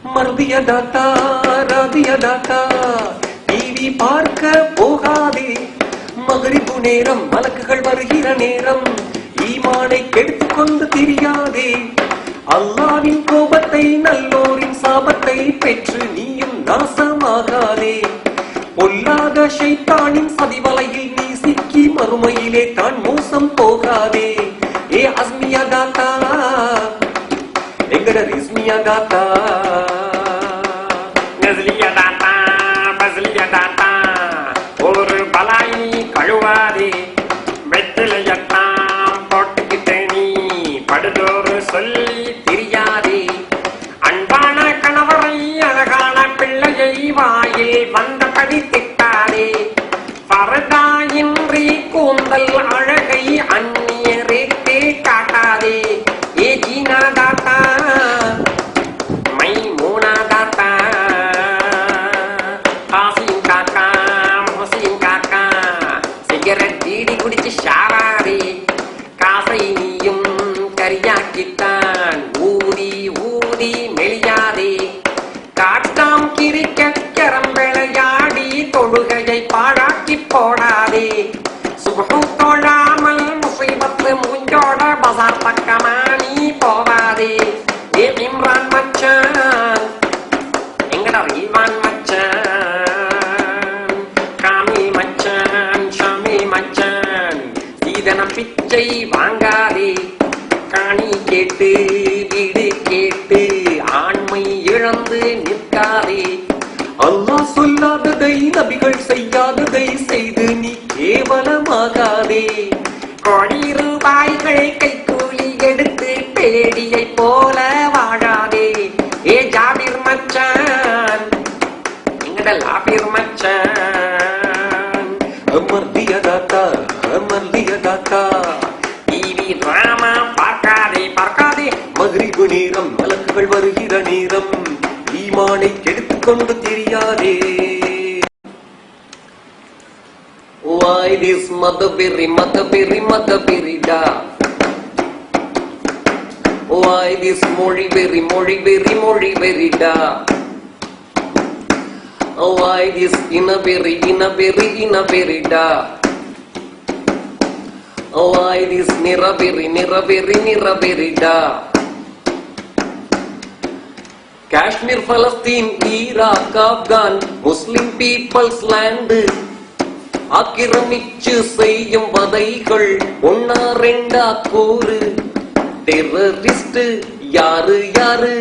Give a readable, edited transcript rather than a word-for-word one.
மர்தியதாத்தா ராதியதாத்தா TV பார்க்க போகாதே. மகரிபு நேரம் மலக்குகள் வருகிற நேரம் ஈமானை கெடுத்துக் கொண்டு திரியாதே. அல்லாவின் கோபத்தை நல்லோரின் சாபத்தை பெற்று நீயும் நாசமாகாதே. பொல்லாத ஷைத்தானின் சதிவலையில் நீ சிக்கி மறுமையிலே தான் மோசம் போகாதே. ஏ அஸ்மியா தாத்தா எங்கட ரிஸ்மியா தாத்தா நஸ்லியா தாத்தா பஸ்லியா தாத்தா ஒரு பலாய் கழுவாதே. வெற்றிலையத்தான் போட்டுக்கிட்ட நீ படுதோறு சொல்லி தெரியாதே. அன்பான கணவரை அழகான பிள்ளையை வாயில் வந்தபடி திட்டாதே. பரதாயின்றி கூந்தல் அழகை அந்நியரேக்கே காட்டாதே. ஏ ஜீனா தாத்தா மை மூனா தாத்தா காசியும் காக்கா முசியும் காக்கா சிகரெட் பீடி குடிச்சு ஷாராதே. காசை நீயும் கரியாக்கித்தான் ஊதி ஊதி மெலியாதே. காட்டாம் கிரிக்க கரம் விளையாடி தொழுகையை பாழாக்கி போடாதே. சுபு தொழாமல் முசைபத்து மூஞ்சோட பசார் பக்கமா நீ போவாதே. ஏ இம்ரான் மச்சான் எங்கட ஈவான் மச்சான் காமி மச்சான் ஷாமி மச்சான் சீதன பிச்சை வாங்காதே. காணி கேட்டு வீடு கேட்டு ஆண்மை இழந்து நிற்காதே. அல்லாஹ் சொல்லாததை நபிகள் செய்யாததை செய்து நீ கேவலமாகாதே. கோடி ரூபாய்கள் கைக்கூலி எடுத்து பேடியை போல வாழாதே. ஏ ஜாபிர் மச்சான் எங்கட லாபிர் மச்சான் மர்தியதாத்தா மர்தியதாத்தா டிவி டிராமா பார்க்காதே பார்க்காதே. மகரிபு நேரம் மலக்குகள் வருகிற நேரம் ஈமானை கெடுத்துக் கொண்டு தெரியாதே. Why this motherberry da? Why this moli berry da? Why this innaberry da? Why this niraberry da? Kashmir, Palestine, Iraq, Afghan, Muslim people's land. ஆக்கிரமிச்சு செய்யும் வதைகள் ஒன்னா ரெண்டா கூறு. டெரரிஸ்ட் யாரு யாரு?